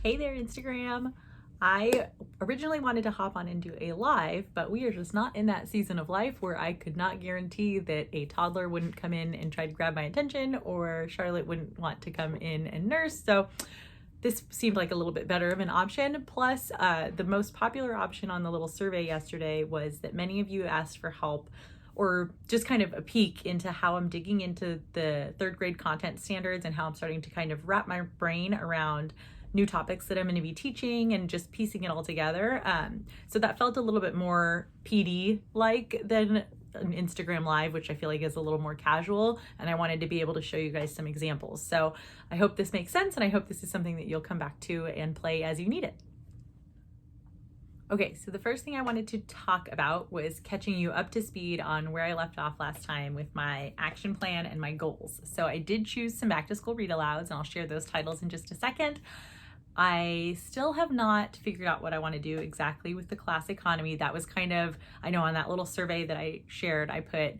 Hey there, Instagram. I originally wanted to hop on and do a live, but we are just not in that season of life where I could not guarantee that a toddler wouldn't come in and try to grab my attention or Charlotte wouldn't want to come in and nurse. So this seemed like a little bit better of an option. Plus, the most popular option on the little survey yesterday was that many of you asked for help or just kind of a peek into how I'm digging into the third grade content standards and how I'm starting to kind of wrap my brain around new topics that I'm going to be teaching and just piecing it all together. So that felt a little bit more PD like than an Instagram live, which I feel like is a little more casual, and I wanted to be able to show you guys some examples. So I hope this makes sense, and I hope this is something that you'll come back to and play as you need it. Okay, so the first thing I wanted to talk about was catching you up to speed on where I left off last time with my action plan and my goals. So I did choose some back to school read alouds, and I'll share those titles in just a second. I still have not figured out what I want to do exactly with the class economy. That was kind of, I know on that little survey that I shared, I put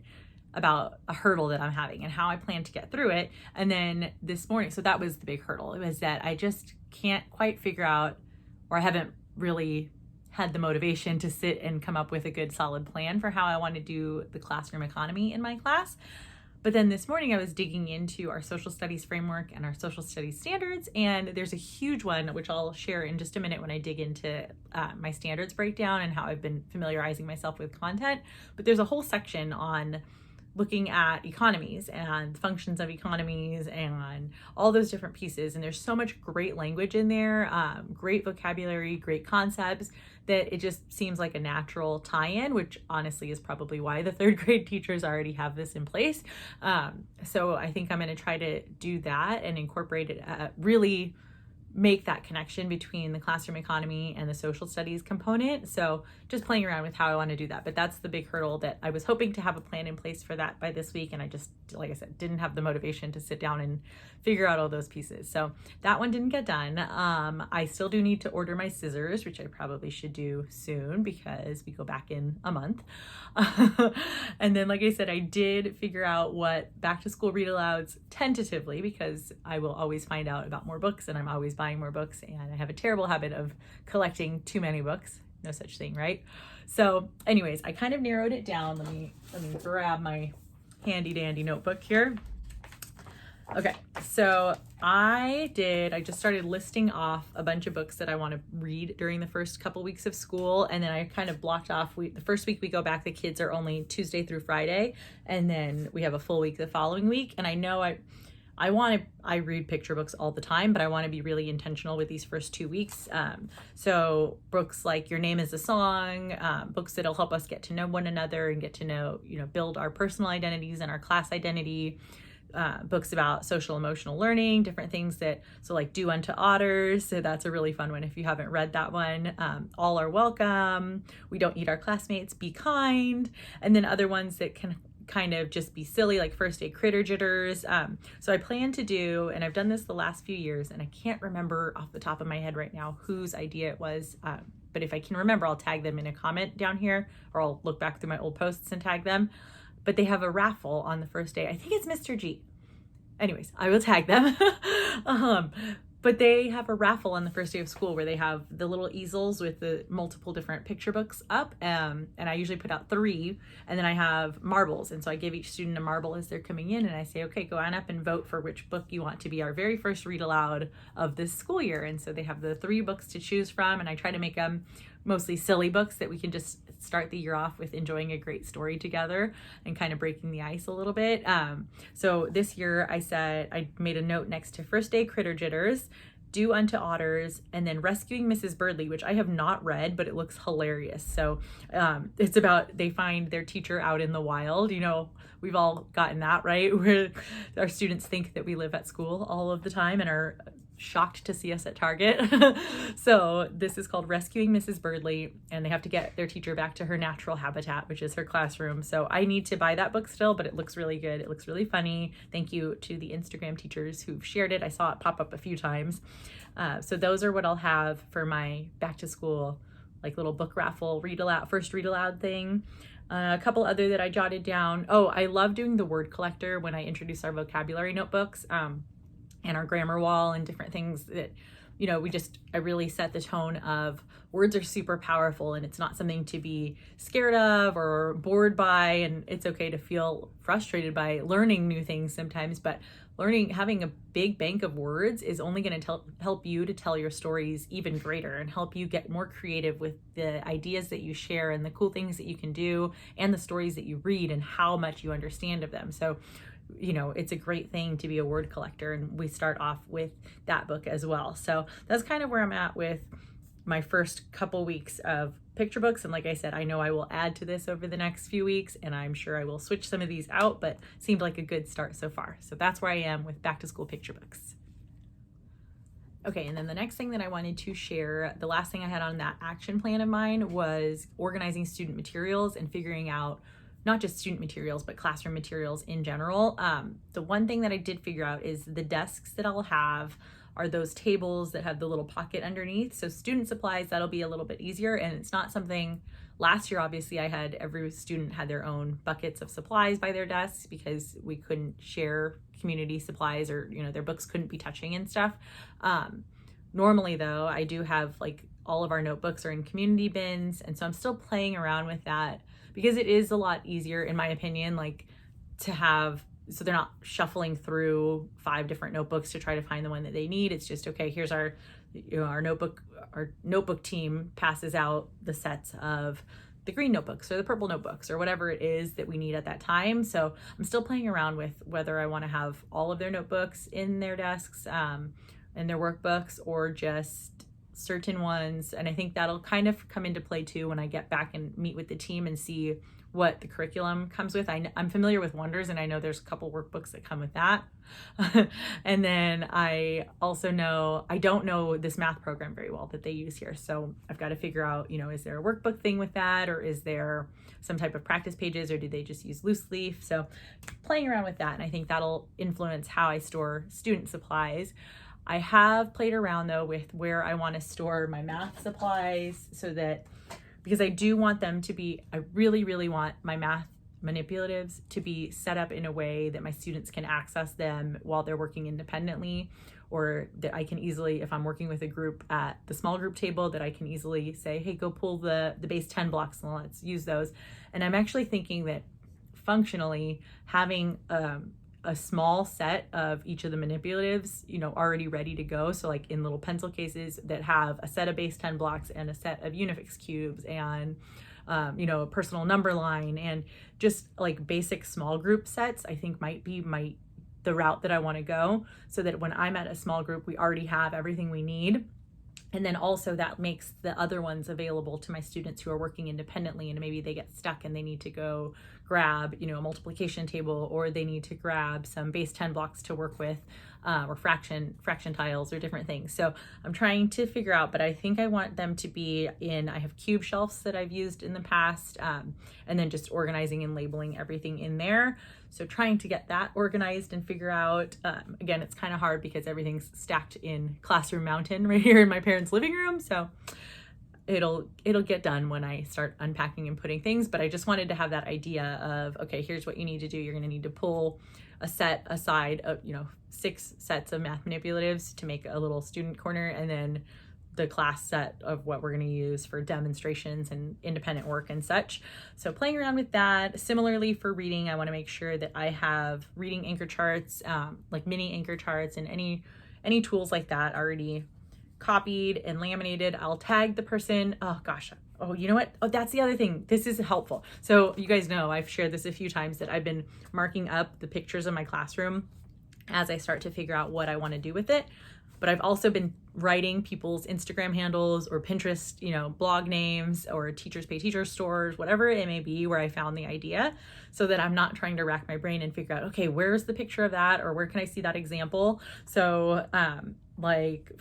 about a hurdle that I'm having and how I plan to get through it. And then this morning, so that was the big hurdle. It was that I just can't quite figure out, or I haven't really had the motivation to sit and come up with a good solid plan for how I want to do the classroom economy in my class. But then this morning I was digging into our social studies framework and our social studies standards, and there's a huge one, which I'll share in just a minute when I dig into my standards breakdown and how I've been familiarizing myself with content. But there's a whole section on looking at economies and functions of economies and all those different pieces. And there's so much great language in there, great vocabulary, great concepts, that it just seems like a natural tie-in, which honestly is probably why the third grade teachers already have this in place. So I think I'm going to try to do that and incorporate it, really make that connection between the classroom economy and the social studies component. So just playing around with how I want to do that. But that's the big hurdle that I was hoping to have a plan in place for that by this week. And I just, like I said, didn't have the motivation to sit down and figure out all those pieces. So that one didn't get done. I still do need to order my scissors, which I probably should do soon because we go back in a month. And then, like I said, I did figure out what back to school read alouds tentatively, because I will always find out about more books and I'm always buying more books, and I have a terrible habit of collecting too many books. No such thing, right? So anyways, I kind of narrowed it down. Let me grab my handy dandy notebook here. Okay, so I just started listing off a bunch of books that I want to read during the first couple weeks of school. And then I kind of blocked off, the first week we go back, the kids are only Tuesday through Friday. And then we have a full week the following week. And I know I read picture books all the time, but I want to be really intentional with these first 2 weeks. So books like Your Name is a Song, books that'll help us get to know one another and get to know, build our personal identities and our class identity. Books about social emotional learning, different things so like Do Unto Otters. So that's a really fun one if you haven't read that one. All Are Welcome, We Don't Eat Our Classmates, Be Kind. And then other ones that can kind of just be silly, like First Day Critter Jitters. So I plan to do, and I've done this the last few years, and I can't remember off the top of my head right now whose idea it was. But if I can remember, I'll tag them in a comment down here, or I'll look back through my old posts and tag them. But they have a raffle on the first day. I think it's Mr. G. Anyways, I will tag them. But they have a raffle on the first day of school where they have the little easels with the multiple different picture books up. And I usually put out 3, and then I have marbles. And so I give each student a marble as they're coming in, and I say, okay, go on up and vote for which book you want to be our very first read aloud of this school year. And so they have the 3 books to choose from, and I try to make them mostly silly books that we can just start the year off with enjoying a great story together and kind of breaking the ice a little bit. So this year I made a note next to First Day Critter Jitters, Do Unto Otters, and then Rescuing Mrs. Birdley, which I have not read, but it looks hilarious. So it's about, they find their teacher out in the wild. We've all gotten that, right? Where our students think that we live at school all of the time and are shocked to see us at Target. So this is called Rescuing Mrs. Birdley, and they have to get their teacher back to her natural habitat, which is her classroom. So I need to buy that book still, but it looks really good. It looks really funny. Thank you to the Instagram teachers who've shared it. I saw it pop up a few times. So those are what I'll have for my back to school, like little book raffle, first read aloud thing. A couple other that I jotted down. Oh, I love doing the word collector when I introduce our vocabulary notebooks. And our grammar wall and different things that I really set the tone of words are super powerful, and it's not something to be scared of or bored by. And it's okay to feel frustrated by learning new things sometimes, but having a big bank of words is only going to help you to tell your stories even greater and help you get more creative with the ideas that you share and the cool things that you can do and the stories that you read and how much you understand of them. So it's a great thing to be a word collector, and we start off with that book as well. So that's kind of where I'm at with my first couple weeks of picture books. And like I said, I know I will add to this over the next few weeks, and I'm sure I will switch some of these out, but seemed like a good start so far. So that's where I am with back to school picture books. Okay, and then the next thing that I wanted to share, the last thing I had on that action plan of mine was organizing student materials and figuring out not just student materials, but classroom materials in general. The one thing that I did figure out is the desks that I'll have are those tables that have the little pocket underneath. So student supplies, that'll be a little bit easier. And it's not something, last year, obviously every student had their own buckets of supplies by their desks because we couldn't share community supplies, or, their books couldn't be touching and stuff. Normally though, I do have all of our notebooks are in community bins. And so I'm still playing around with that, because it is a lot easier, in my opinion, to have, so they're not shuffling through 5 different notebooks to try to find the one that they need. It's just, okay, here's our notebook team passes out the sets of the green notebooks or the purple notebooks or whatever it is that we need at that time. So I'm still playing around with whether I want to have all of their notebooks in their desks and their workbooks, or just certain ones. And I think that'll kind of come into play too when I get back and meet with the team and see what the curriculum comes with. I'm familiar with Wonders, and I know there's a couple workbooks that come with that. And then I also know, I don't know this math program very well that they use here. So I've got to figure out, is there a workbook thing with that, or is there some type of practice pages, or do they just use loose leaf? So playing around with that. And I think that'll influence how I store student supplies. I have played around though with where I want to store my math supplies, so that, because I do want them to be, I really, really want my math manipulatives to be set up in a way that my students can access them while they're working independently, or that I can easily, if I'm working with a group at the small group table, that I can easily say, hey, go pull the base 10 blocks and let's use those. And I'm actually thinking that functionally having a small set of each of the manipulatives, already ready to go. So in little pencil cases that have a set of base 10 blocks and a set of Unifix cubes and, a personal number line, and just basic small group sets, I think might be the route that I want to go, so that when I'm at a small group, we already have everything we need. And then also that makes the other ones available to my students who are working independently, and maybe they get stuck and they need to go grab, a multiplication table, or they need to grab some base 10 blocks to work with, or fraction tiles or different things. So I'm trying to figure out, but I think I want them to be I have cube shelves that I've used in the past, and then just organizing and labeling everything in there. So trying to get that organized and figure out, again, it's kind of hard because everything's stacked in Classroom Mountain right here in my parents' living room. So it'll get done when I start unpacking and putting things. But I just wanted to have that idea of, okay, here's what you need to do. You're going to need to pull a set aside of, 6 sets of math manipulatives to make a little student corner, and then the class set of what we're going to use for demonstrations and independent work and such. So playing around with that. Similarly for reading, I want to make sure that I have reading anchor charts, mini anchor charts, and any tools like that already copied and laminated. I'll tag the person. Oh gosh. Oh, you know what? Oh, that's the other thing. This is helpful. So you guys know I've shared this a few times that I've been marking up the pictures of my classroom as I start to figure out what I want to do with it. But I've also been writing people's Instagram handles or Pinterest, blog names, or Teachers Pay Teachers stores, whatever it may be, where I found the idea, so that I'm not trying to rack my brain and figure out, okay, where's the picture of that, or where can I see that example? So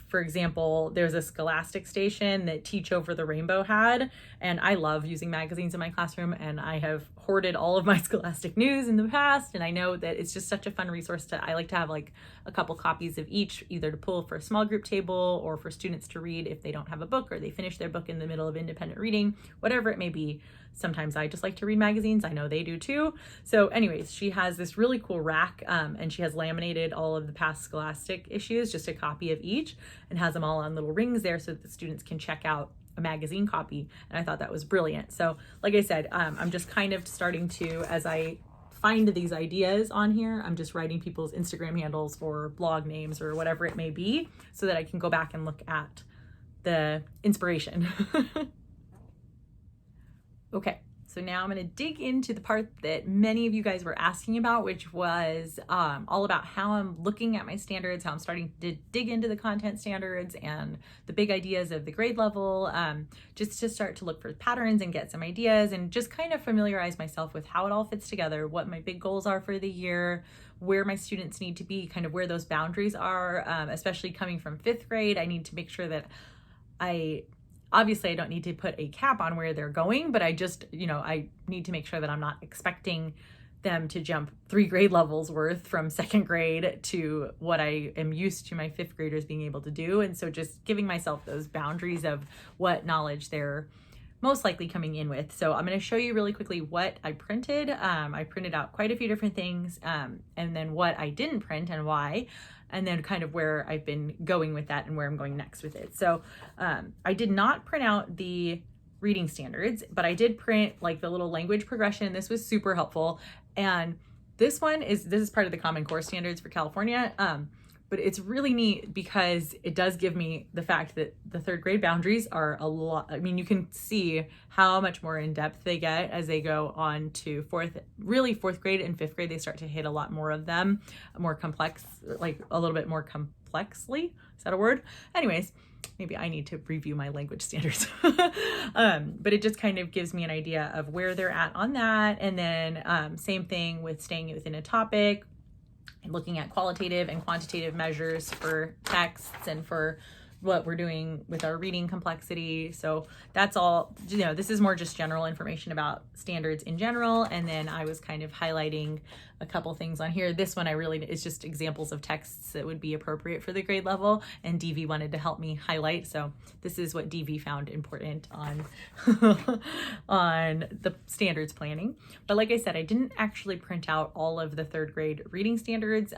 for example, there's a Scholastic station that Teach Over the Rainbow had, and I love using magazines in my classroom, and I have hoarded all of my Scholastic news in the past, and I know that it's just such a fun resource I like to have a couple copies of each, either to pull for a small group table school, or for students to read if they don't have a book or they finish their book in the middle of independent reading, whatever it may be. Sometimes I just like to read magazines. I know they do too. So anyways, she has this really cool rack, and she has laminated all of the past Scholastic issues, just a copy of each, and has them all on little rings there so that the students can check out a magazine copy. And I thought that was brilliant. So like I said, I'm just kind of starting to, as I find these ideas on here, I'm just writing people's Instagram handles or blog names or whatever it may be so that I can go back and look at the inspiration. Okay, so now I'm going to dig into the part that many of you guys were asking about, which was all about how I'm looking at my standards, how I'm starting to dig into the content standards and the big ideas of the grade level, just to start to look for patterns and get some ideas and just kind of familiarize myself with how it all fits together, what my big goals are for the year, where my students need to be, kind of where those boundaries are, especially coming from 5th grade. I need to make sure that obviously I don't need to put a cap on where they're going, but I just, I need to make sure that I'm not expecting them to jump 3 grade levels worth from 2nd grade to what I am used to my 5th graders being able to do. And so just giving myself those boundaries of what knowledge they're most likely coming in with. So I'm going to show you really quickly what I printed. I printed out quite a few different things, and then what I didn't print and why, and then kind of where I've been going with that and where I'm going next with it. So I did not print out the reading standards, but I did print like the little language progression. This was super helpful. And this is part of the Common Core standards for California. But it's really neat because it does give me the fact that the 3rd grade boundaries are a lot. I mean, you can see how much more in depth they get as they go on to 4th grade and 5th grade. They start to hit a lot more of them, more complex, like a little bit more complexly. Is that a word? Anyways, maybe I need to review my language standards. But it just kind of gives me an idea of where they're at on that. And then same thing with staying within a topic, and looking at qualitative and quantitative measures for texts and for what we're doing with our reading complexity. So that's all, this is more just general information about standards in general. And then I was kind of highlighting a couple things on here. This one is just examples of texts that would be appropriate for the grade level, and DV wanted to help me highlight. So this is what DV found important on on the standards planning. But like I said, I didn't actually print out all of the 3rd grade reading standards.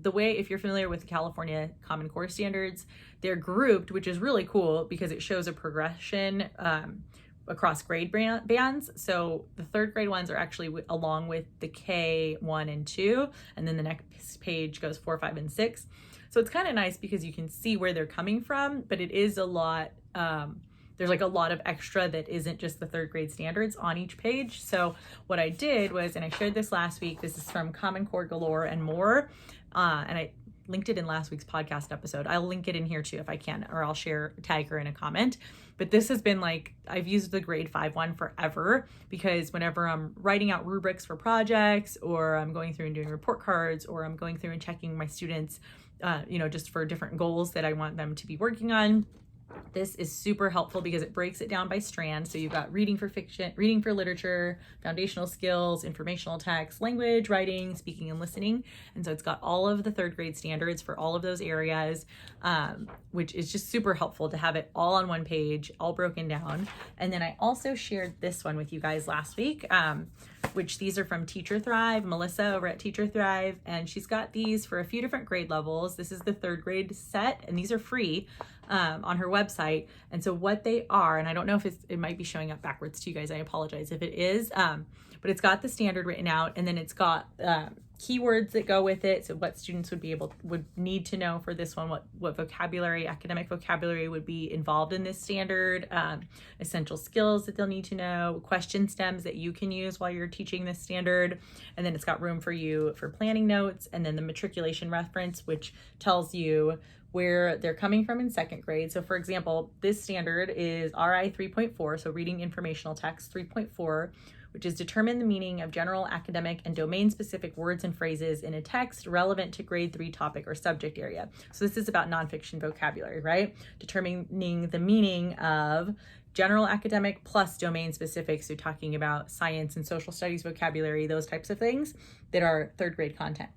The way, if you're familiar with the California Common Core standards, they're grouped, which is really cool because it shows a progression across grade bands. So the 3rd grade ones are actually along with the K1 and 2, and then the next page goes 4, 5, and 6. So it's kind of nice because you can see where they're coming from, but it is a lot, there's like a lot of extra that isn't just the 3rd grade standards on each page. So what I did was, and I shared this last week, this is from Common Core Galore and More, and I linked it in last week's podcast episode. I'll link it in here too if I can, or I'll tag her in a comment. But this has been like, I've used the grade 5 one forever because whenever I'm writing out rubrics for projects, or I'm going through and doing report cards, or I'm going through and checking my students, just for different goals that I want them to be working on, this is super helpful because it breaks it down by strand. So you've got reading for fiction, reading for literature, foundational skills, informational text, language, writing, speaking, and listening. And so it's got all of the 3rd grade standards for all of those areas, which is just super helpful to have it all on one page, all broken down. And then I also shared this one with you guys last week, which these are from Teacher Thrive, Melissa over at Teacher Thrive. And she's got these for a few different grade levels. This is the 3rd grade set, and these are free on her website. And so what they are, and I don't know if it might be showing up backwards to you guys, I apologize if it is, but it's got the standard written out, and then it's got keywords that go with it. So what students would need to know for this one, what vocabulary, academic vocabulary would be involved in this standard, essential skills that they'll need to know, question stems that you can use while you're teaching this standard. And then it's got room for you for planning notes, and then the matriculation reference, which tells you where they're coming from in 2nd grade. So for example, this standard is RI 3.4, so reading informational text 3.4, which is determine the meaning of general academic and domain-specific words and phrases in a text relevant to grade 3 topic or subject area. So this is about nonfiction vocabulary, right? Determining the meaning of general academic plus domain-specific, so talking about science and social studies vocabulary, those types of things that are 3rd grade content.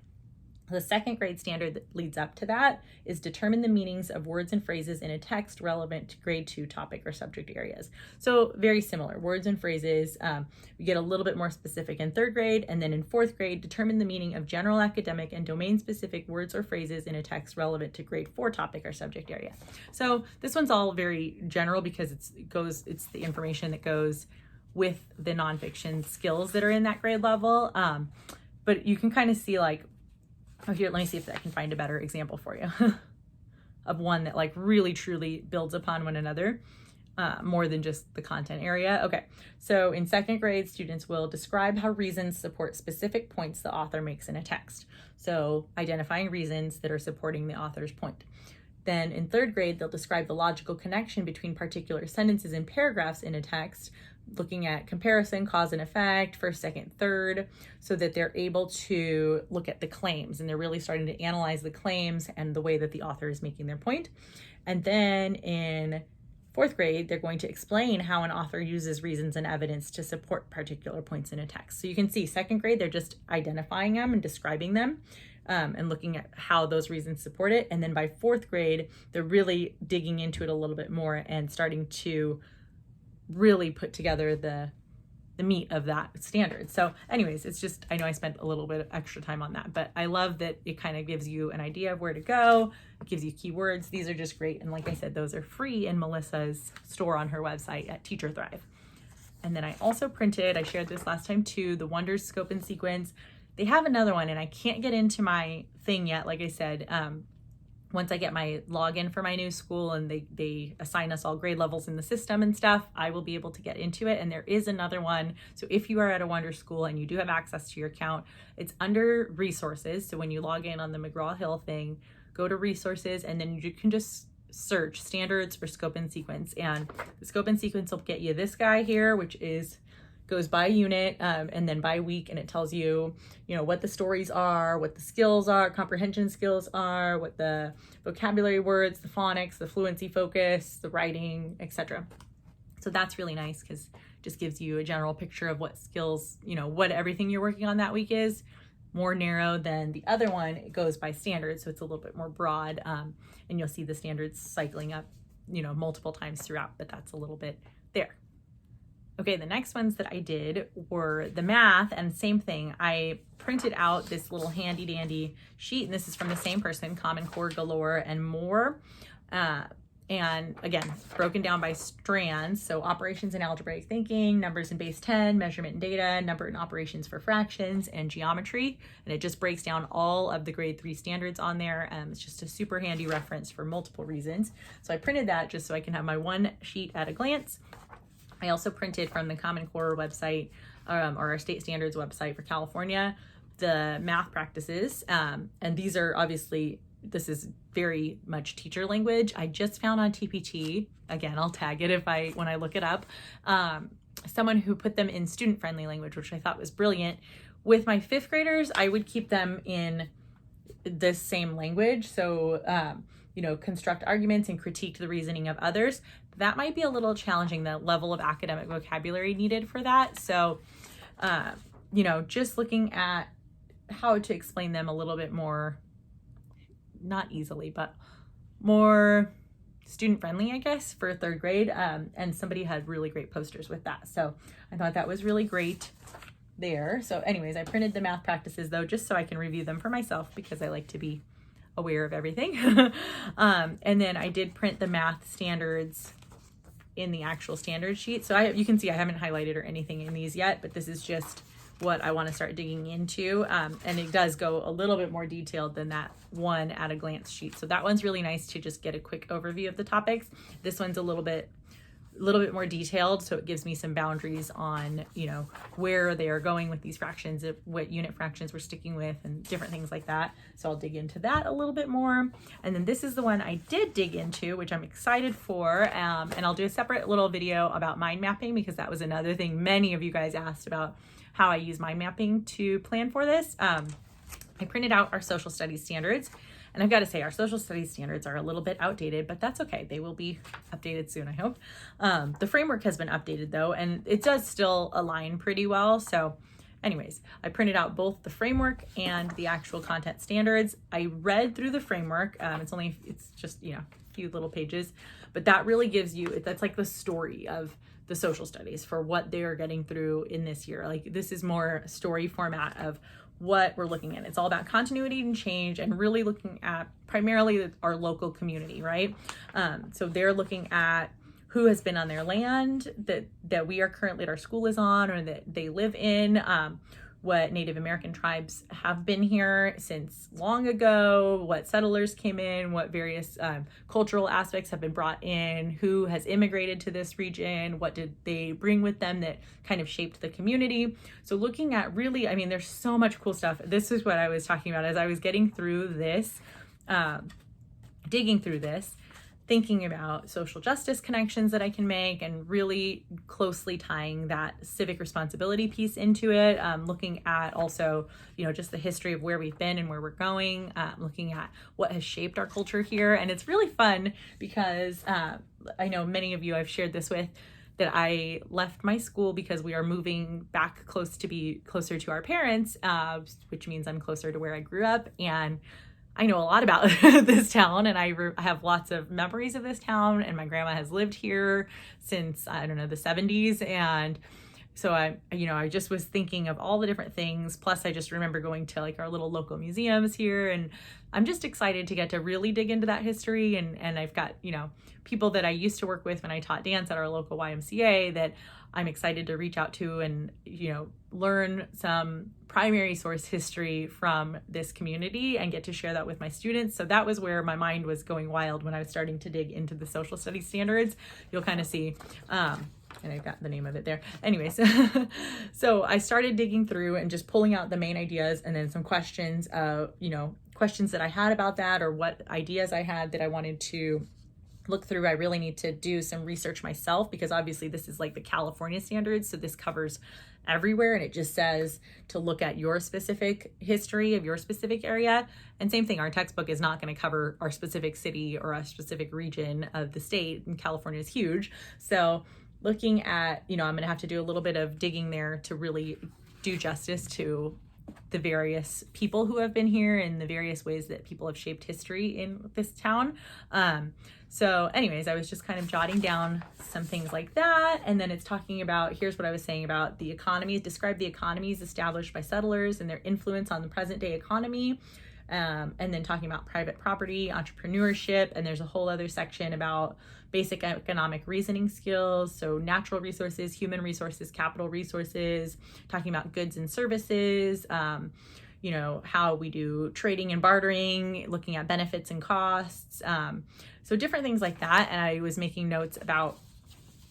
The second grade standard that leads up to that is determine the meanings of words and phrases in a text relevant to grade 2 topic or subject areas. So very similar, words and phrases. We get a little bit more specific in third grade, and then in fourth grade, determine the meaning of general academic and domain specific words or phrases in a text relevant to grade 4 topic or subject area. So this one's all very general because it's the information that goes with the nonfiction skills that are in that grade level. But you can kind of see like, oh, here, let me see if I can find a better example for you of one that like really truly builds upon one another more than just the content area. Okay, so in second grade, students will describe how reasons support specific points the author makes in a text. So identifying reasons that are supporting the author's point. Then in third grade, they'll describe the logical connection between particular sentences and paragraphs in a text, looking at comparison, cause and effect, first, second, third, so that they're able to look at the claims and they're really starting to analyze the claims and the way that the author is making their point. And then in fourth grade, they're going to explain how an author uses reasons and evidence to support particular points in a text. So you can see second grade, they're just identifying them and describing them and looking at how those reasons support it. And then by fourth grade, they're really digging into it a little bit more and starting to really put together the meat of that standard. So anyways, it's just, I know I spent a little bit of extra time on that, but I love that it kind of gives you an idea of where to go. It gives you keywords. These are just great. And like I said, those are free in Melissa's store on her website at Teacher Thrive. And then I also printed, I shared this last time too, the Wonders Scope and Sequence. They have another one and I can't get into my thing yet. Like I said, once I get my login for my new school and they assign us all grade levels in the system and stuff, I will be able to get into it. And there is another one. So if you are at a Wonder School and you do have access to your account, it's under resources. So when you log in on the McGraw-Hill thing, go to resources and then you can just search standards for scope and sequence. And the scope and sequence will get you this guy here, which goes by unit and then by week, and it tells you, what the stories are, what the skills are, comprehension skills are, what the vocabulary words, the phonics, the fluency focus, the writing, etc. So that's really nice because it just gives you a general picture of what skills, what everything you're working on that week is. More narrow than the other one. It goes by standards, so it's a little bit more broad, and you'll see the standards cycling up, multiple times throughout, but that's a little bit there. Okay, the next ones that I did were the math, and same thing. I printed out this little handy dandy sheet, and this is from the same person, Common Core Galore and More. And again, broken down by strands. So operations and algebraic thinking, numbers in base 10, measurement and data, number and operations for fractions, and geometry. And it just breaks down all of the grade 3 standards on there. It's just a super handy reference for multiple reasons. So I printed that just so I can have my one sheet at a glance. I also printed from the Common Core website or our state standards website for California, the math practices. And these are obviously, this is very much teacher language. I just found on TPT, again, I'll tag it when I look it up, someone who put them in student-friendly language, which I thought was brilliant. With my 5th graders, I would keep them in this same language. So, construct arguments and critique the reasoning of others. That might be a little challenging, the level of academic vocabulary needed for that. So, just looking at how to explain them a little bit more, not easily, but more student-friendly, I guess, for 3rd grade. And somebody had really great posters with that. So I thought that was really great there. So anyways, I printed the math practices though, just so I can review them for myself because I like to be aware of everything. And then I did print the math standards in the actual standard sheet. So you can see I haven't highlighted or anything in these yet, but this is just what I want to start digging into. And it does go a little bit more detailed than that one at a glance sheet. So that one's really nice to just get a quick overview of the topics. This one's a little bit more detailed, so it gives me some boundaries on, where they are going with these fractions, what unit fractions we're sticking with, and different things like that. So I'll dig into that a little bit more. And then this is the one I did dig into, which I'm excited for, and I'll do a separate little video about mind mapping because that was another thing many of you guys asked about, how I use mind mapping to plan for this. I printed out our social studies standards. And I've got to say, our social studies standards are a little bit outdated, but that's okay. They will be updated soon, I hope. The framework has been updated though, and it does still align pretty well. So anyways, I printed out both the framework and the actual content standards. I read through the framework. It's just, a few little pages, but that really gives you, that's like the story of the social studies for what they are getting through in this year. Like, this is more story format of what we're looking at. It's all about continuity and change and really looking at primarily our local community, right? So they're looking at who has been on their land that we are currently at our school is on, or that they live in, what Native American tribes have been here since long ago, what settlers came in, what various cultural aspects have been brought in, who has immigrated to this region, what did they bring with them that kind of shaped the community. So looking at really, there's so much cool stuff. This is what I was talking about as I was getting through this, digging through this, thinking about social justice connections that I can make and really closely tying that civic responsibility piece into it. Looking at also, just the history of where we've been and where we're going, looking at what has shaped our culture here. And it's really fun because I know many of you I've shared this with, that I left my school because we are moving back closer to our parents, which means I'm closer to where I grew up. And I know a lot about this town, and I have lots of memories of this town, and my grandma has lived here since, I don't know, the 70s. And so I just was thinking of all the different things. Plus I just remember going to like our little local museums here, and I'm just excited to get to really dig into that history. And I've got, people that I used to work with when I taught dance at our local YMCA that I'm excited to reach out to and, learn some primary source history from this community and get to share that with my students. So that was where my mind was going wild when I was starting to dig into the social studies standards. You'll kind of see, and I've got the name of it there. Anyways, so I started digging through and just pulling out the main ideas, and then some questions, questions that I had about that, or what ideas I had that I wanted to look through. I really need to do some research myself, because obviously this is like the California standards. So this covers everywhere, and it just says to look at your specific history of your specific area. And same thing, our textbook is not going to cover our specific city or a specific region of the state, and California is huge. So looking at, I'm going to have to do a little bit of digging there to really do justice to the various people who have been here and the various ways that people have shaped history in this town. So anyways, I was just kind of jotting down some things like that. And then it's talking about, here's what I was saying about the economies, describe the economies established by settlers and their influence on the present day economy. And then talking about private property, entrepreneurship, and there's a whole other section about basic economic reasoning skills. So natural resources, human resources, capital resources, talking about goods and services, how we do trading and bartering, looking at benefits and costs. So different things like that. And I was making notes about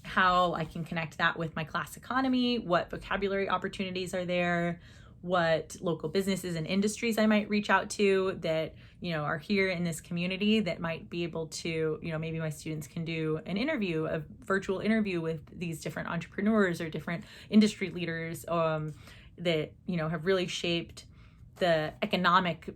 how I can connect that with my class economy, what vocabulary opportunities are there, what local businesses and industries I might reach out to that, are here in this community that might be able to, maybe my students can do an interview, a virtual interview with these different entrepreneurs or different industry leaders that, have really shaped the economic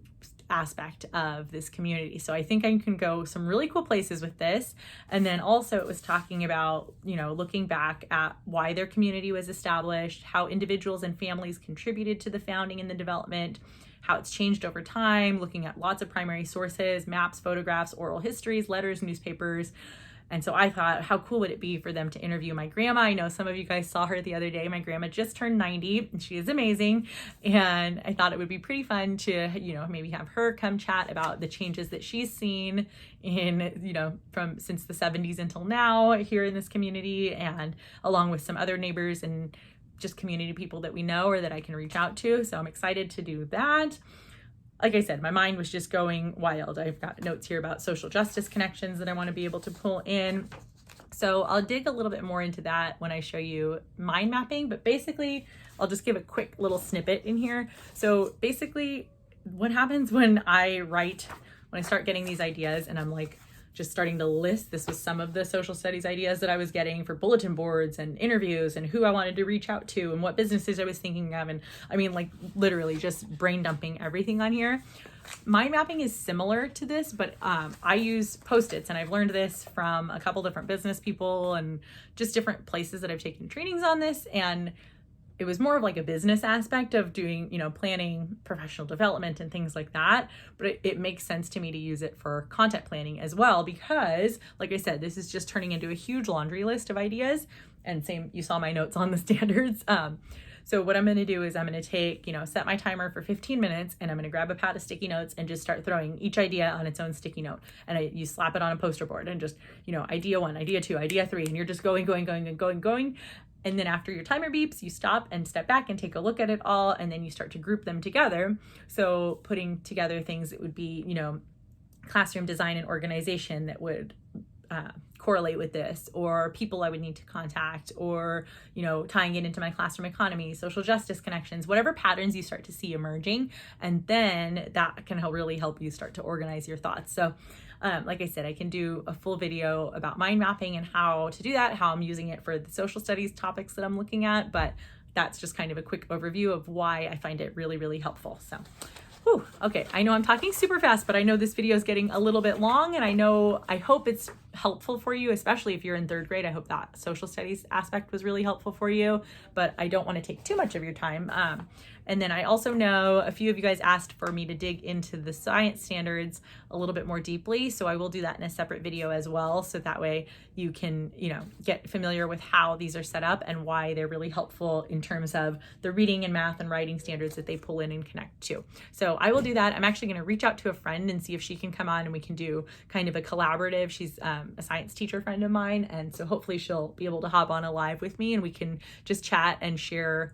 aspect of this community. So I think I can go some really cool places with this. And then also it was talking about, looking back at why their community was established, how individuals and families contributed to the founding and the development, how it's changed over time, looking at lots of primary sources, maps, photographs, oral histories, letters, newspapers. And so I thought, how cool would it be for them to interview my grandma? I know some of you guys saw her the other day. My grandma just turned 90 and she is amazing. And I thought it would be pretty fun to, maybe have her come chat about the changes that she's seen in, from since the 70s until now here in this community, and along with some other neighbors and just community people that we know or that I can reach out to. So I'm excited to do that. Like I said, my mind was just going wild. I've got notes here about social justice connections that I want to be able to pull in. So I'll dig a little bit more into that when I show you mind mapping, but basically I'll just give a quick little snippet in here. So basically what happens when I start getting these ideas and I'm like just starting to list, this was some of the social studies ideas that I was getting for bulletin boards and interviews and who I wanted to reach out to and what businesses I was thinking of. And literally just brain dumping everything on here. Mind mapping is similar to this, but I use Post-its, and I've learned this from a couple different business people and just different places that I've taken trainings on this. And it was more of like a business aspect of doing, planning professional development and things like that. But it makes sense to me to use it for content planning as well, because like I said, this is just turning into a huge laundry list of ideas. And same, you saw my notes on the standards. So what I'm going to do is I'm going to take, set my timer for 15 minutes, and I'm going to grab a pad of sticky notes and just start throwing each idea on its own sticky note. And you slap it on a poster board and just, idea 1, idea 2, idea 3, and you're just going. And then after your timer beeps, you stop and step back and take a look at it all. And then you start to group them together. So putting together things that would be, classroom design and organization that would correlate with this, or people I would need to contact, or, tying it into my classroom economy, social justice connections, whatever patterns you start to see emerging. And then that can really help you start to organize your thoughts. So like I said, I can do a full video about mind mapping and how to do that, how I'm using it for the social studies topics that I'm looking at, but that's just kind of a quick overview of why I find it really, really helpful. So, okay, I know I'm talking super fast, but I know this video is getting a little bit long, and I hope it's helpful for you, especially if you're in 3rd grade. I hope that social studies aspect was really helpful for you, but I don't want to take too much of your time. And then I also know a few of you guys asked for me to dig into the science standards a little bit more deeply. So I will do that in a separate video as well. So that way you can, get familiar with how these are set up and why they're really helpful in terms of the reading and math and writing standards that they pull in and connect to. So I will do that. I'm actually going to reach out to a friend and see if she can come on and we can do kind of a collaborative. She's a science teacher friend of mine. And so hopefully she'll be able to hop on a live with me and we can just chat and share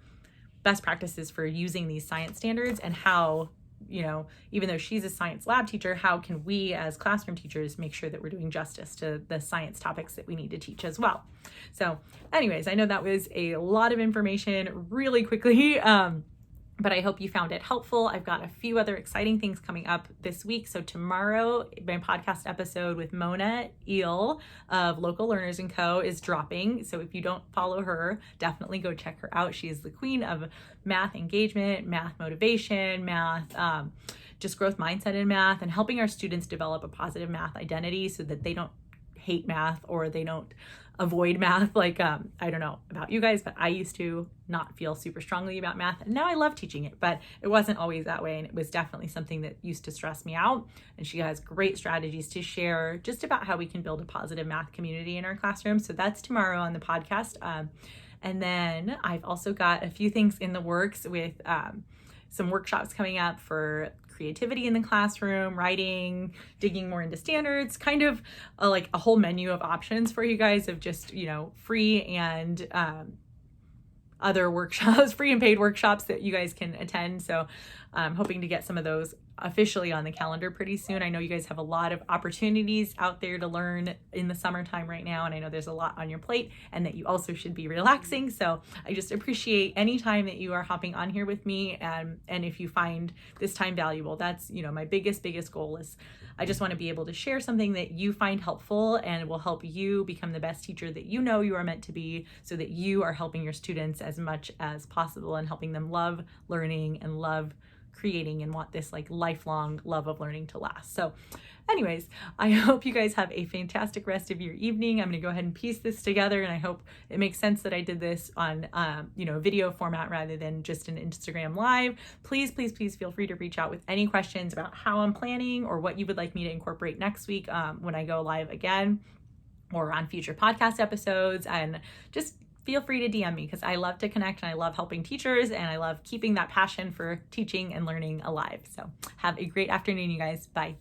best practices for using these science standards, and how, even though she's a science lab teacher, how can we as classroom teachers make sure that we're doing justice to the science topics that we need to teach as well. So anyways, I know that was a lot of information really quickly, but I hope you found it helpful. I've got a few other exciting things coming up this week. So tomorrow, my podcast episode with Mona Eel of Local Learners & Co. is dropping. So if you don't follow her, definitely go check her out. She is the queen of math engagement, math motivation, math, just growth mindset in math, and helping our students develop a positive math identity so that they don't hate math or they don't avoid math. Like, I don't know about you guys, but I used to not feel super strongly about math, and now I love teaching it, but it wasn't always that way. And it was definitely something that used to stress me out. And she has great strategies to share just about how we can build a positive math community in our classroom. So that's tomorrow on the podcast. And then I've also got a few things in the works with some workshops coming up for creativity in the classroom, writing, digging more into standards, kind of like a whole menu of options for you guys of just, free and other workshops, free and paid workshops that you guys can attend. So I'm hoping to get some of those officially on the calendar pretty soon. I know you guys have a lot of opportunities out there to learn in the summertime right now, and I know there's a lot on your plate and that you also should be relaxing. So I just appreciate any time that you are hopping on here with me, and if you find this time valuable. That's, my biggest goal is I just want to be able to share something that you find helpful and will help you become the best teacher that you know you are meant to be, so that you are helping your students as much as possible and helping them love learning and love creating and want this like lifelong love of learning to last. So anyways, I hope you guys have a fantastic rest of your evening. I'm going to go ahead and piece this together, and I hope it makes sense that I did this on, video format rather than just an Instagram live. Please feel free to reach out with any questions about how I'm planning or what you would like me to incorporate next week when I go live again, or on future podcast episodes. And just feel free to DM me, because I love to connect and I love helping teachers and I love keeping that passion for teaching and learning alive. So have a great afternoon, you guys. Bye.